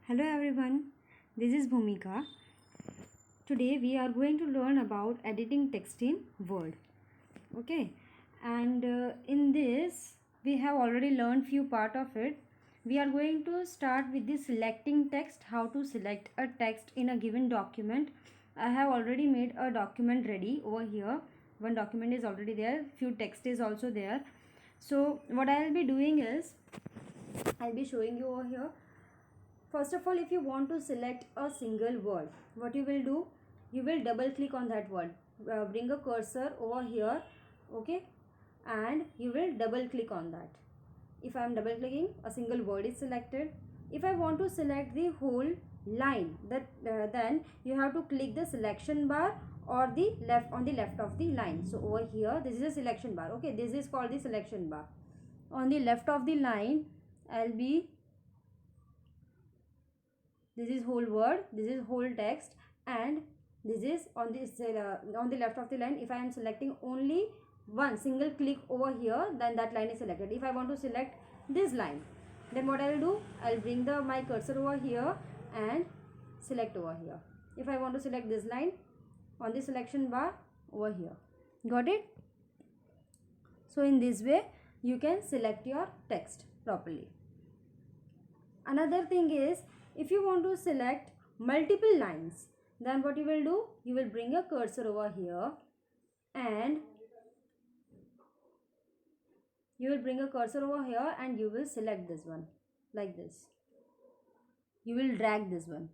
Hello everyone, this is Bhumika. Today we are going to learn about editing text in Word. Okay, and in this we have already learned few part of it. We are going to start with the selecting text, how to select a text in a given document. I have already made a document ready over here. One document is already there, few text is also there. So what I will be doing is I'll be showing you over here. First of all, if you want to select a single word, what you will do, you will double click on that word. Bring a cursor over here, okay, and you will double click on that. If I am double clicking, a single word is selected. If I want to select the whole line, then you have to click the selection bar or the left on the left of the line. So over here, this is a selection bar. Okay, this is called the selection bar. On the left of the line, I'll be this is whole word, this is whole text, and this is on the left of the line. If I am selecting only one single click over here, then that line is selected. If I want to select this line, then what I will do, I'll bring my cursor over here and select over here. If I want to select this line, on the selection bar over here. Got it? So in this way you can select your text properly. Another thing is, if you want to select multiple lines, then what you will do, you will bring a cursor over here and you will select this one like this. You will drag this one.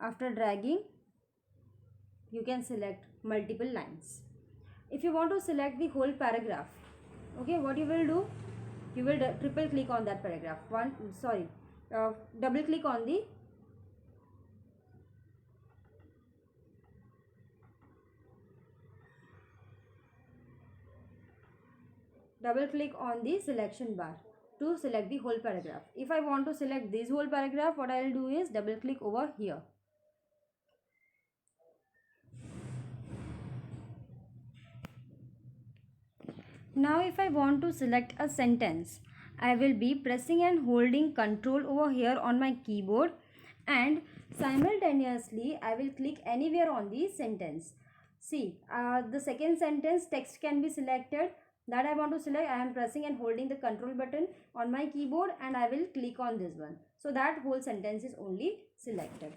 After dragging, you can select multiple lines. If you want to select the whole paragraph, okay, what you will do, you will triple click on that paragraph. Double click on the selection bar to select the whole paragraph. If I want to select this whole paragraph, what I will do is double click over here. Now if I want to select a sentence, I will be pressing and holding Control over here on my keyboard, and simultaneously I will click anywhere on the sentence. See, the second sentence text can be selected. That I want to select, I am pressing and holding the Control button on my keyboard and I will click on this one. So that whole sentence is only selected.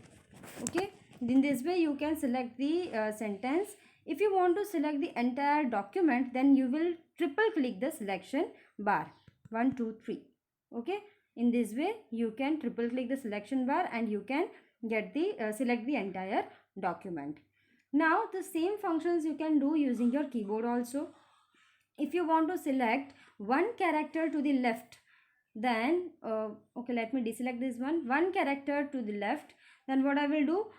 Okay, in this way you can select the sentence. If you want to select the entire document, then you will triple click the selection bar 1 2 3. Okay, in this way you can triple click the selection bar and you can get the select the entire document. Now the same functions you can do using your keyboard also. If you want to select one character to the left, then okay, let me deselect this one character to the left, then what I will do,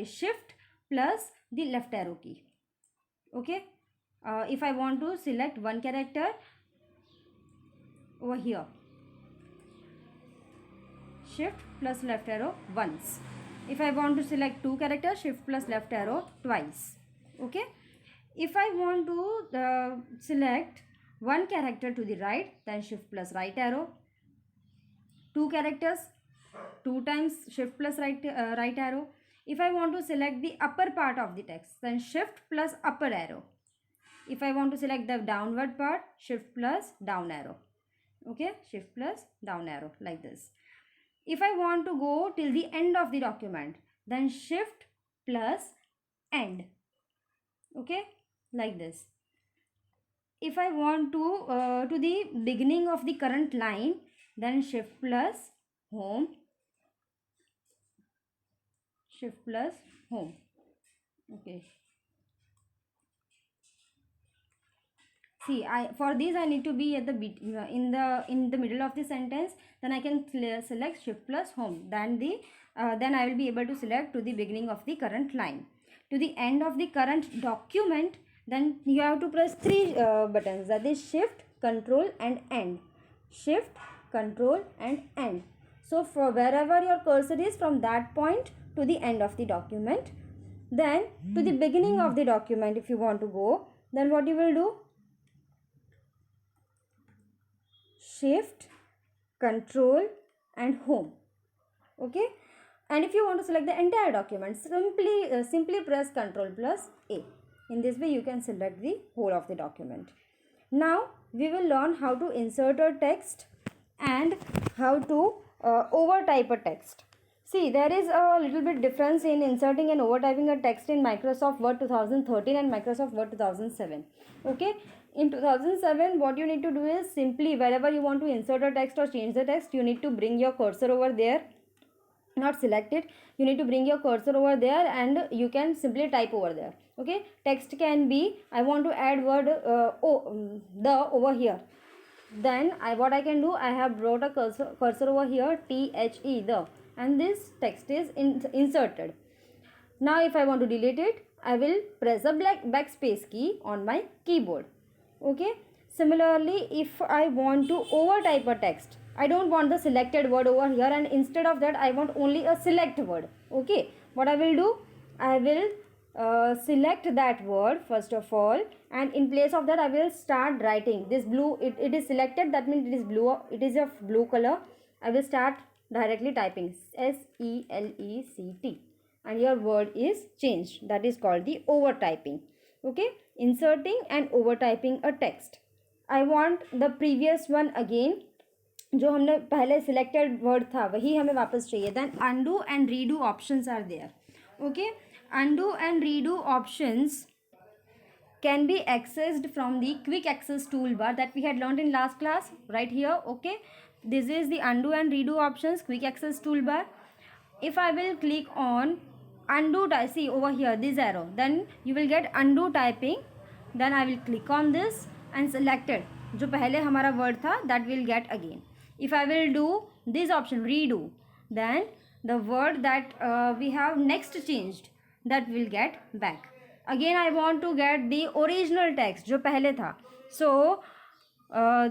shift plus the left arrow key. Okay, if I want to select one character over here, shift plus left arrow once. If I want to select two characters, shift plus left arrow twice. Okay, if I want to select one character to the right, then shift plus right arrow. Two characters, two times shift plus right arrow. If I want to select the upper part of the text, then shift plus upper arrow. If I want to select the downward part, shift plus down arrow. Okay, shift plus down arrow like this. If I want to go till the end of the document, then shift plus end. Okay, like this. If I want to the beginning of the current line, then shift plus home. Shift plus home. Okay. See, for this I need to be at the in the middle of the sentence. Then I can select shift plus home. Then I will be able to select to the beginning of the current line. To the end of the current document, then you have to press three buttons, that is shift, control and end. Shift, control and end. So for wherever your cursor is, from that point to the end of the document. Then to the beginning of the document, if you want to go, then what you will do, shift, control and home. Okay, and if you want to select the entire document, simply press Ctrl plus A. In this way you can select the whole of the document. Now we will learn how to insert a text and how to overtype a text. See, there is a little bit difference in inserting and overtyping a text in Microsoft Word 2013 and Microsoft Word 2007. Okay, in 2007 what you need to do is simply wherever you want to insert a text or change the text, you need to bring your cursor over there, not select it, you need to bring your cursor over there and you can simply type over there. Okay, text can be, I want to add word the over here, then what I can do, I have brought a cursor over here, the, and this text is inserted. Now if I want to delete it, I will press the backspace key on my keyboard. Okay, similarly if I want to overtype a text, I don't want the selected word over here, and instead of that I want only a select word. Okay, what I will do, I will select that word first of all, and in place of that I will start writing this blue, it is selected, that means it is blue, it is of blue color. I will start directly typing SELECT and your word is changed. That is called the overtyping. Okay, inserting and overtyping a text. I want the previous one again, जो हमने पहले selected word था वही हमें वापस चाहिए. Then undo and redo options are there. Okay, undo and redo options can be accessed from the quick access toolbar that we had learned in last class, right here. Okay, this is the undo and redo options, quick access toolbar. If I will click on undo, see over here this arrow, then you will get undo typing. Then I will click on this and selected जो पहले हमारा word था that will get again. If I will do this option redo, then the word that we have next changed, that will get back. Again I want to get the original text जो पहले था, so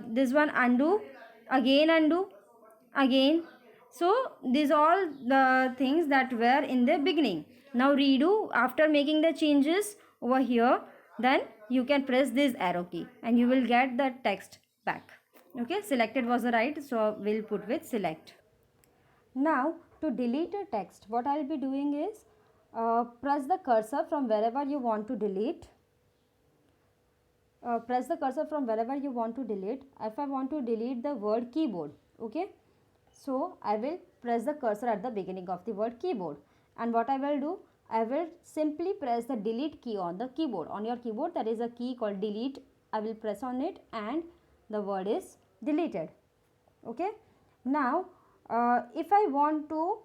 this one undo, again. So these all the things that were in the beginning. Now redo, after making the changes over here, then you can press this arrow key and you will get the text back. Okay, selected was the right, so we'll put with select. Now to delete a text, what I'll be doing is press the cursor from wherever you want to delete. Press the cursor from wherever you want to delete. If I want to delete the word keyboard, okay, so I will press the cursor at the beginning of the word keyboard, and what I will do, I will simply press the delete key on the keyboard. On your keyboard there is a key called delete. I will press on it and the word is deleted. Okay, now if I want to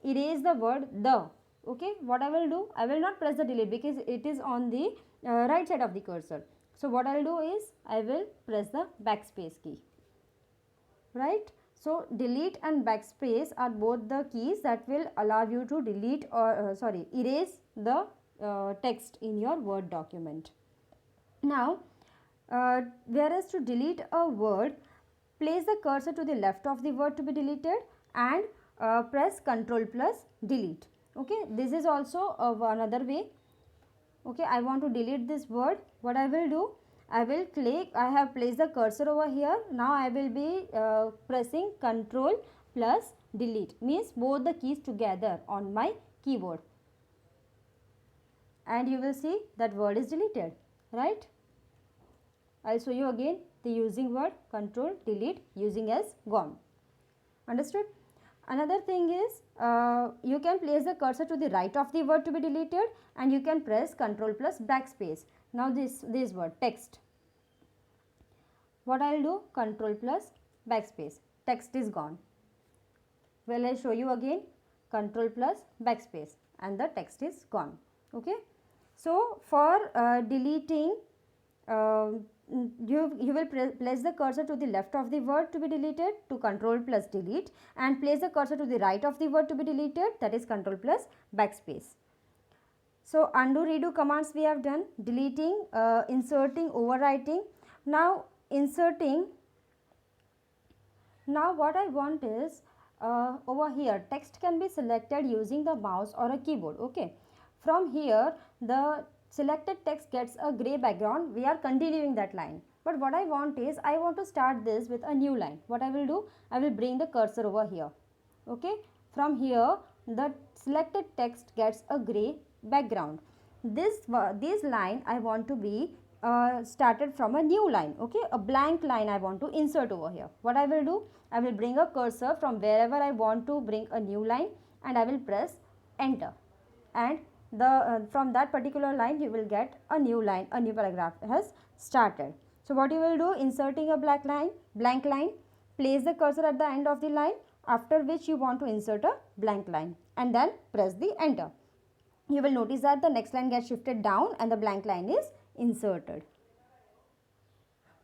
erase the word the, okay, what I will do, I will not press the delete because it is on the right side of the cursor. So what I will do is I will press the backspace key, right? So delete and backspace are both the keys that will allow you to delete or erase the text in your Word document. Now whereas to delete a word, place the cursor to the left of the word to be deleted and press Ctrl plus delete. Okay, this is also another way. Okay, I want to delete this word. What I will do, I will click, I have placed the cursor over here. Now I will be pressing Ctrl plus delete, means both the keys together on my keyboard, and you will see that word is deleted, right? I'll show you again the using word, Ctrl delete, using as gone. Understood? Another thing is you can place the cursor to the right of the word to be deleted and you can press Ctrl plus backspace. Now this word text. What I will do, Ctrl plus backspace, text is gone. Well, I'll show you again, Ctrl plus backspace and the text is gone. Okay. So for deleting, you will place the cursor to the left of the word to be deleted to Ctrl plus delete, and place the cursor to the right of the word to be deleted, that is Ctrl plus backspace. So undo, redo commands we have done, deleting, inserting, overwriting. Now inserting, now what I want is over here text can be selected using the mouse or a keyboard. Okay, from here the selected text gets a grey background, we are continuing that line. But what I want is, I want to start this with a new line. What I will do, I will bring the cursor over here. Okay, from here the selected text gets a gray background. This line I want to be started from a new line, okay, a blank line I want to insert over here. What I will do, I will bring a cursor from wherever I want to bring a new line and I will press enter, and the from that particular line you will get a new line, a new paragraph has started. So what you will do, inserting a blank line, place the cursor at the end of the line, after which you want to insert a blank line and then press the enter. You will notice that the next line gets shifted down and the blank line is inserted.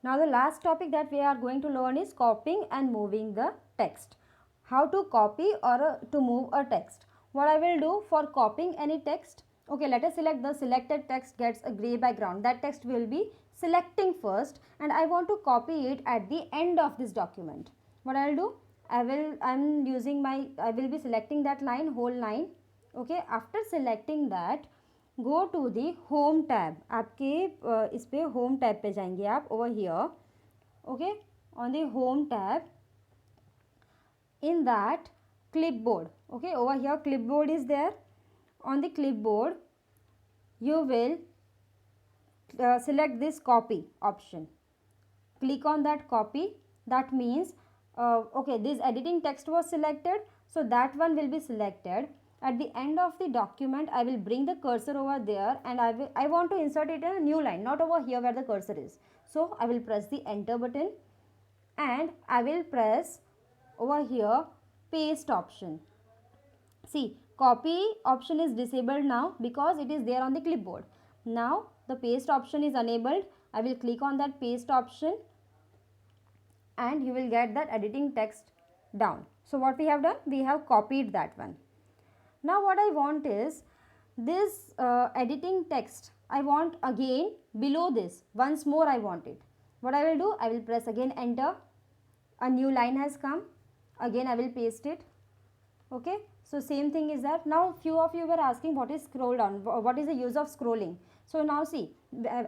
Now the last topic that we are going to learn is copying and moving the text. How to copy or to move a text. What I will do for copying any text, okay, let us select the selected text gets a grey background. That text will be selecting first and I want to copy it at the end of this document. What I will do, I will be selecting that line, whole line, okay. After selecting that, go to the home tab, आपके इस पे home tab पे जाएंगे आप, over here, okay, on the home tab, in that clipboard, okay, over here clipboard is there. On the clipboard you will select this copy option, click on that copy. That means okay, this editing text was selected, so that one will be selected. At the end of the document I will bring the cursor over there and I want to insert it in a new line, not over here where the cursor is. So I will press the enter button and I will press over here paste option. See, copy option is disabled now because it is there on the clipboard. Now the paste option is enabled. I will click on that paste option and you will get that editing text down. So what we have done, we have copied that one. Now what I want is this editing text, I want again below this, once more I want it. What I will do, I will press again enter, a new line has come, again I will paste it, okay. So same thing is that. Now few of you were asking what is scroll down, what is the use of scrolling. So now see,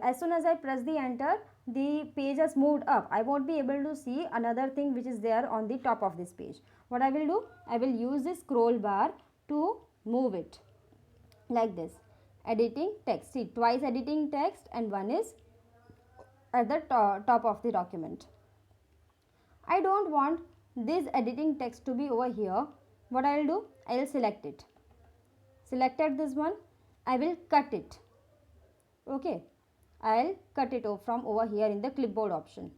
as soon as I press the enter, the page has moved up. I won't be able to see another thing which is there on the top of this page. What I will do, I will use this scroll bar to move it like this. Editing text, see, twice editing text and one is at the top of the document. I don't want this editing text to be over here. What I will do, I will select it, selected this one, I will cut it, okay. I will cut it from over here in the clipboard option.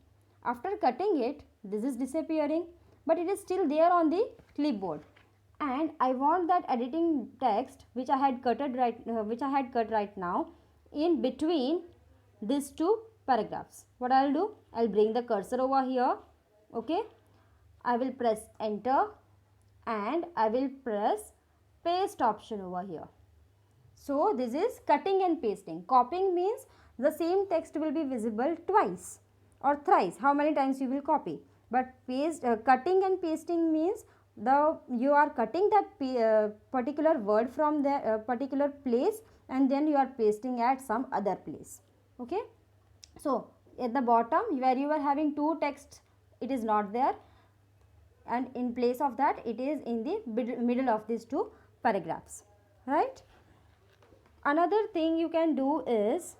After cutting it, this is disappearing, but it is still there on the clipboard. And I want that editing text which I had cut right now in between these two paragraphs. What I will do, I will bring the cursor over here, okay. I will press enter and I will press paste option over here. So this is cutting and pasting. Copying means the same text will be visible twice or thrice, how many times you will copy. But cutting and pasting means you are cutting that particular word from the particular place and then you are pasting at some other place, okay. So at the bottom where you are having two texts, it is not there, and in place of that it is in the middle of these two paragraphs, right. Another thing you can do is,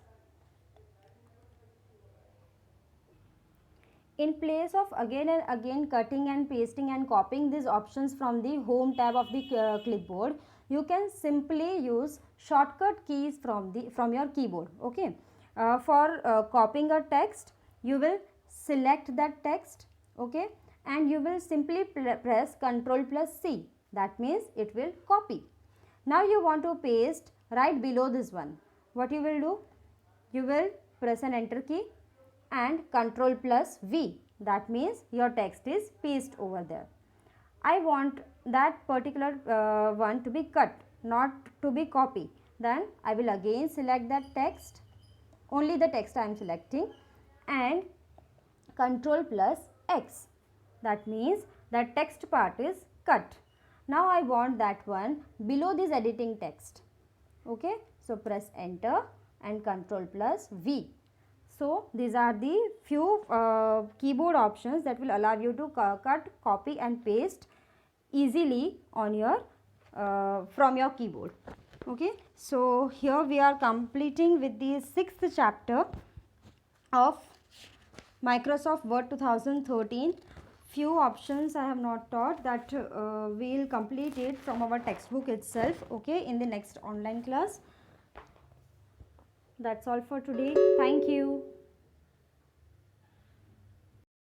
in place of again and again cutting and pasting and copying these options from the home tab of the clipboard, you can simply use shortcut keys from your keyboard, okay. For copying a text, you will select that text, okay, and you will simply press Ctrl+C. That means it will copy. Now you want to paste right below this one. What you will do? You will press an enter key and Ctrl+V. That means your text is pasted over there. I want that particular one to be cut, not to be copied. Then I will again select that text, only the text I am selecting, and Ctrl+X. That means that text part is cut. Now I want that one below this editing text, okay. So press enter and Ctrl+V. So these are the few keyboard options that will allow you to cut, copy and paste easily on your from your keyboard. Okay, so here we are completing with the 6th chapter of Microsoft Word 2013. Few options I have not taught, that we'll complete it from our textbook itself, okay, in the next online class. That's all for today. Thank you.